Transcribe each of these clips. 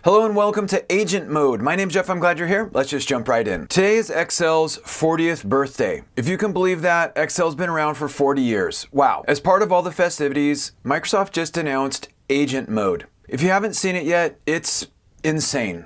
Hello and welcome to Agent Mode. My name's Jeff, I'm glad you're here. Let's just jump right in. Today is Excel's 40th birthday. If you can believe that, Excel's been around for 40 years. Wow. As part of all the festivities, Microsoft just announced Agent Mode. If you haven't seen it yet, it's insane.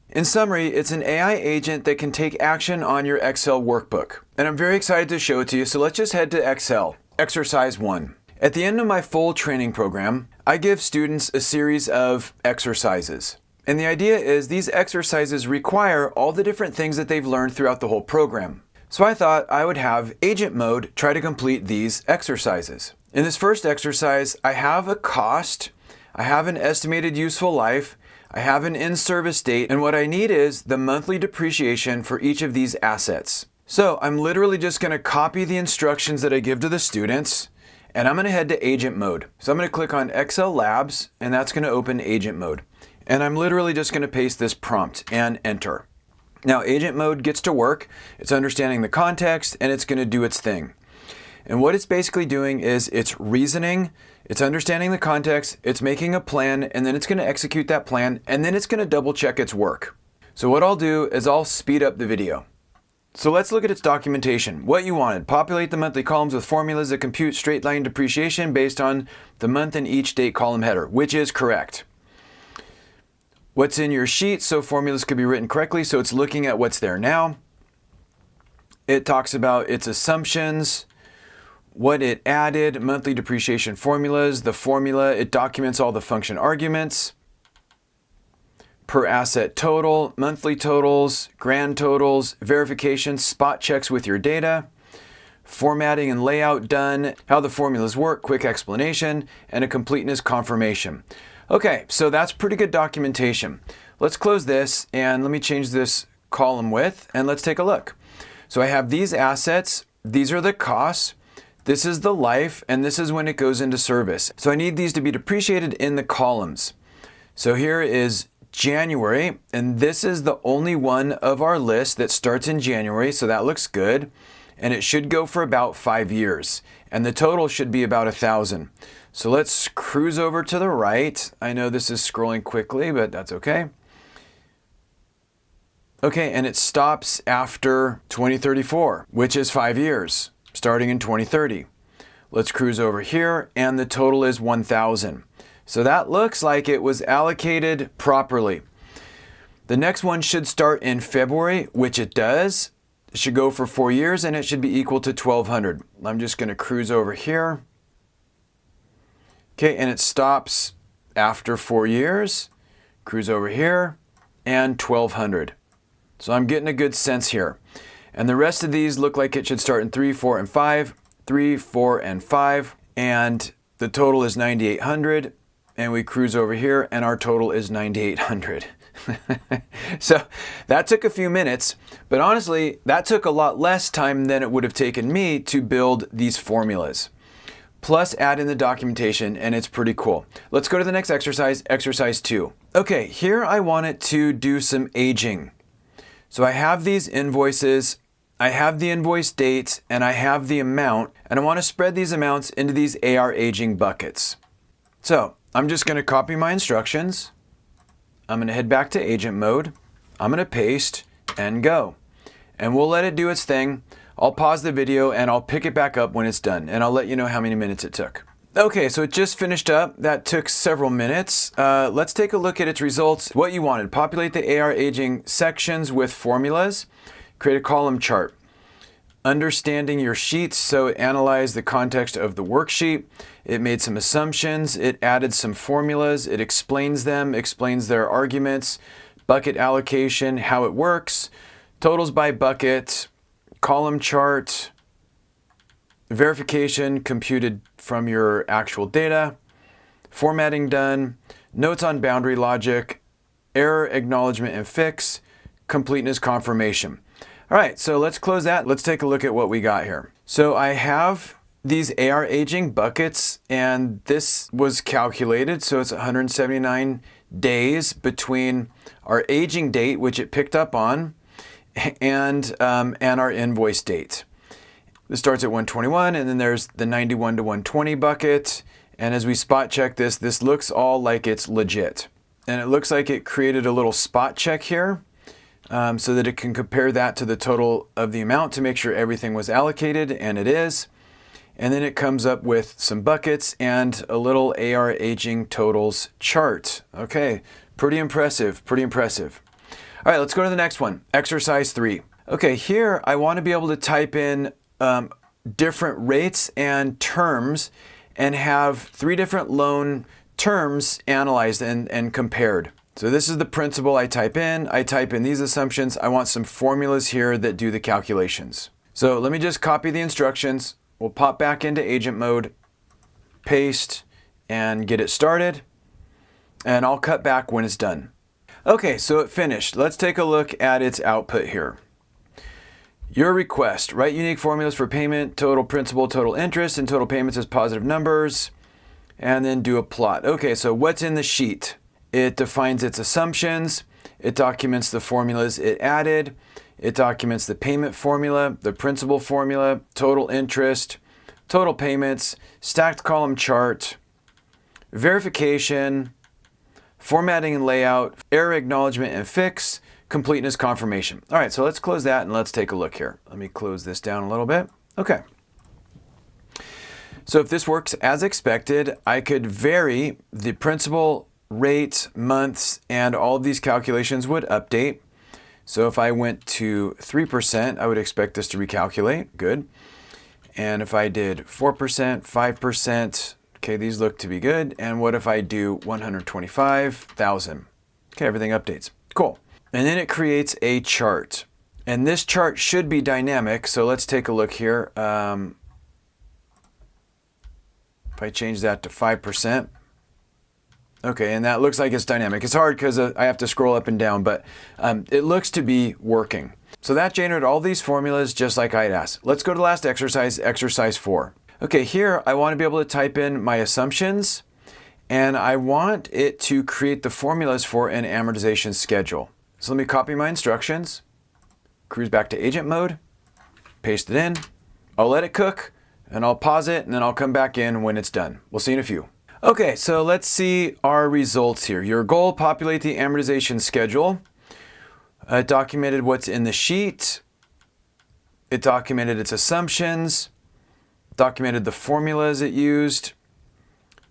In summary, it's an AI agent that can take action on your Excel workbook. And I'm very excited to show it to you, so let's just head to Excel. Exercise 1. At the end of my full training program, I give students a series of exercises. And the idea is these exercises require all the different things that they've learned throughout the whole program. So I thought I would have Agent Mode try to complete these exercises. In this first exercise, I have a cost, I have an estimated useful life, I have an in-service date, and what I need is the monthly depreciation for each of these assets. So I'm literally just going to copy the instructions that I give to the students, and I'm going to head to Agent Mode. So I'm going to click on Excel Labs, and that's going to open Agent Mode. And I'm literally just going to paste this prompt and enter. Now, Agent Mode gets to work. It's understanding the context, and it's going to do its thing. And what it's basically doing is it's reasoning, it's understanding the context, it's making a plan, and then it's going to execute that plan, and then it's going to double check its work. So what I'll do is I'll speed up the video. So let's look at its documentation. What you wanted: populate the monthly columns with formulas that compute straight line depreciation based on the month and each date column header, which is correct. What's in your sheet, so formulas could be written correctly, so it's looking at what's there now. It talks about its assumptions, what it added, monthly depreciation formulas, the formula, it documents all the function arguments, per asset total, monthly totals, grand totals, verification, spot checks with your data, formatting and layout done, how the formulas work, quick explanation, and a completeness confirmation. Okay, so that's pretty good documentation. Let's close this and let me change this column width and let's take a look. So I have these assets, these are the costs, this is the life, and this is when it goes into service. So I need these to be depreciated in the columns. So here is January, and this is the only one of our list that starts in January, so that looks good. And it should go for about 5 years. And the total should be about 1,000. So let's cruise over to the right. I know this is scrolling quickly, but that's okay. Okay, and it stops after 2034, which is 5 years, starting in 2030. Let's cruise over here, and the total is 1,000. So that looks like it was allocated properly. The next one should start in February, which it does. It should go for 4 years, and it should be equal to 1,200. I'm just going to cruise over here. Okay, and it stops after 4 years. Cruise over here, and 1,200. So I'm getting a good sense here. And the rest of these look like it should start in 3, 4, and 5. 3, 4, and 5. And the total is 9,800. And we cruise over here, and our total is 9,800. So that took a few minutes, but honestly, that took a lot less time than it would have taken me to build these formulas. Plus add in the documentation, and it's pretty cool. Let's go to the next exercise, exercise 2. Okay, here I want it to do some aging. So I have these invoices, I have the invoice dates, and I have the amount, and I want to spread these amounts into these AR aging buckets. So I'm just going to copy my instructions. I'm going to head back to Agent Mode. I'm going to paste and go. And we'll let it do its thing. I'll pause the video and I'll pick it back up when it's done. And I'll let you know how many minutes it took. Okay, so it just finished up. That took several minutes. Let's take a look at its results. What you wanted: populate the AR aging sections with formulas. Create a column chart. Understanding your sheets, so it analyzed the context of the worksheet. It made some assumptions. It added some formulas. It explains them, explains their arguments. Bucket allocation, how it works. Totals by bucket. Column chart. Verification computed from your actual data. Formatting done. Notes on boundary logic. Error acknowledgement and fix. Completeness confirmation. All right, so let's close that. Let's take a look at what we got here. So I have these AR aging buckets, and this was calculated. So it's 179 days between our aging date, which it picked up on, and our invoice date. This starts at 121, and then there's the 91 to 120 bucket. And as we spot check this, this looks all like it's legit. and it looks like it created a little spot check here so that it can compare that to the total of the amount to make sure everything was allocated, and it is. And then it comes up with some buckets and a little AR aging totals chart. Okay, pretty impressive, pretty impressive. All right, let's go to the next one, exercise 3. Okay, here I want to be able to type in different rates and terms and have 3 different loan terms analyzed and compared. So this is the principal I type in these assumptions. I want some formulas here that do the calculations. So let me just copy the instructions. We'll pop back into agent mode, paste, and get it started. And I'll cut back when it's done. Okay, so it finished. Let's take a look at its output here. Your request, write unique formulas for payment, total principal, total interest, and total payments as positive numbers, and then do a plot. Okay, so what's in the sheet? It defines its assumptions. It documents the formulas it added. It documents the payment formula, the principal formula, total interest, total payments, stacked column chart, verification, formatting and layout, error acknowledgement and fix, completeness confirmation. All right, so let's close that and let's take a look here. Let me close this down a little bit. Okay. So if this works as expected, I could vary the principal, rate, months, and all of these calculations would update. So if I went to 3%, I would expect this to recalculate. Good. And if I did 4%, 5%, okay, these look to be good. And what if I do 125,000? Okay, everything updates. Cool. And then it creates a chart. And this chart should be dynamic. So let's take a look here. If I change that to 5%. Okay, and that looks like it's dynamic. It's hard because I have to scroll up and down, but it looks to be working. So that generated all these formulas just like I'd asked. Let's go to the last exercise, exercise 4. Okay, here I want to be able to type in my assumptions, and I want it to create the formulas for an amortization schedule. So let me copy my instructions, cruise back to agent mode, paste it in. I'll let it cook, and I'll pause it, and then I'll come back in when it's done. We'll see in a few. Okay, so let's see our results here. Your goal, populate the amortization schedule. It documented what's in the sheet. It documented its assumptions, documented the formulas it used,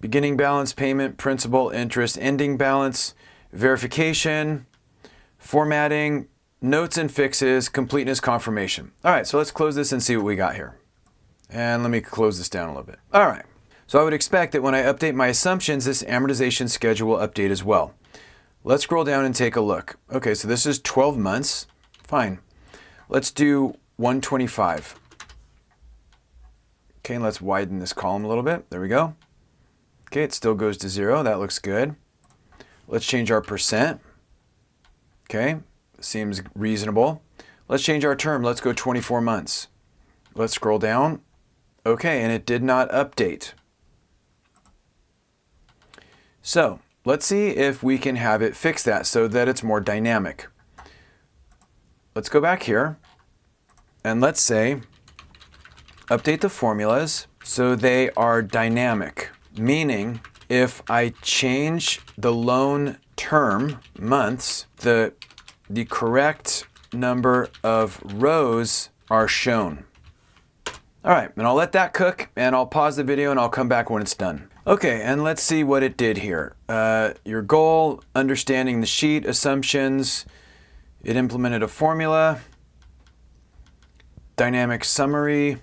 beginning balance, payment, principal, interest, ending balance, verification, formatting, notes and fixes, completeness confirmation. All right, so let's close this and see what we got here. And let me close this down a little bit. All right. So I would expect that when I update my assumptions, this amortization schedule will update as well. Let's scroll down and take a look. Okay, so this is 12 months. Fine. Let's do 125. Okay, let's widen this column a little bit. There we go. Okay, it still goes to 0. That looks good. Let's change our percent. Okay, seems reasonable. Let's change our term. Let's go 24 months. Let's scroll down. Okay, and it did not update. So let's see if we can have it fix that so that it's more dynamic. Let's go back here and let's say update the formulas so they are dynamic, meaning if I change the loan term, months, the correct number of rows are shown. All right, and I'll let that cook and I'll pause the video and I'll come back when it's done. Okay, and let's see what it did here. Your goal, understanding the sheet, assumptions. It implemented a formula, dynamic summary,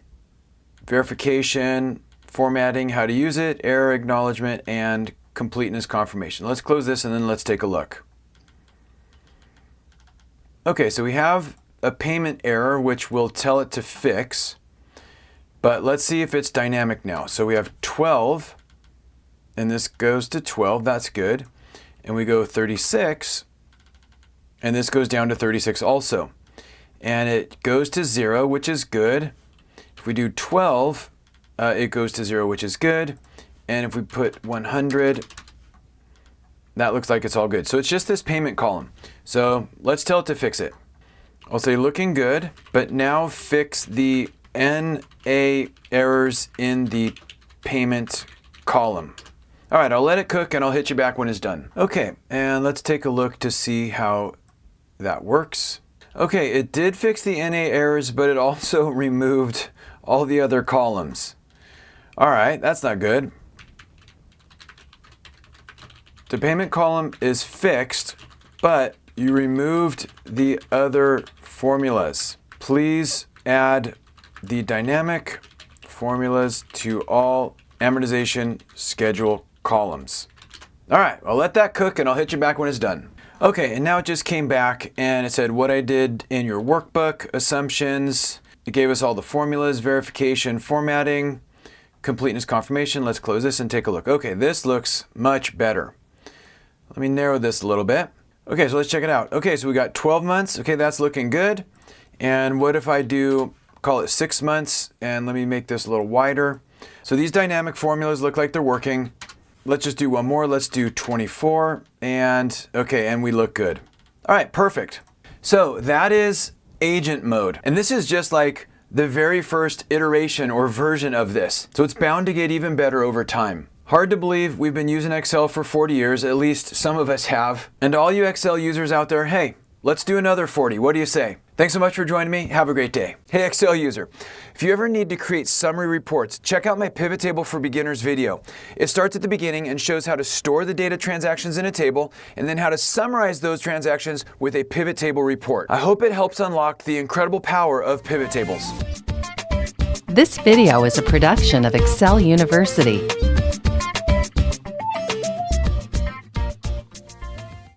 verification, formatting, how to use it, error acknowledgement, and completeness confirmation. Let's close this and then let's take a look. Okay, so we have a payment error which we'll tell it to fix. But let's see if it's dynamic now. So we have 12, and this goes to 12, that's good. And we go 36, and this goes down to 36 also. And it goes to 0, which is good. If we do 12, it goes to 0, which is good. And if we put 100, that looks like it's all good. So it's just this payment column. So let's tell it to fix it. I'll say looking good, but now fix the NA errors in the payment column. All right, I'll let it cook and I'll hit you back when it's done. Okay, and let's take a look to see how that works. Okay, it did fix the NA errors, but it also removed all the other columns. All right, that's not good. The payment column is fixed, but you removed the other formulas. Please add the dynamic formulas to all amortization schedule columns. All right, I'll let that cook and I'll hit you back when it's done. Okay, and now it just came back and it said what I did in your workbook, assumptions. It gave us all the formulas, verification, formatting, completeness confirmation. Let's close this and take a look. Okay, this looks much better. Let me narrow this a little bit. Okay, so let's check it out. Okay, so we got 12 months. Okay, that's looking good. And what if I do, call it 6 months, and let me make this a little wider. So these dynamic formulas look like they're working. Let's just do one more. Let's do 24, and okay, and we look good. All right, perfect. So that is agent mode. And this is just like the very first iteration or version of this. So it's bound to get even better over time. Hard to believe we've been using Excel for 40 years, at least some of us have. And to all you Excel users out there, hey, let's do another 40. What do you say? Thanks so much for joining me. Have a great day. Hey Excel user, if you ever need to create summary reports, check out my pivot table for beginners video. It starts at the beginning and shows how to store the data transactions in a table and then how to summarize those transactions with a pivot table report. I hope it helps unlock the incredible power of pivot tables. This video is a production of Excel University.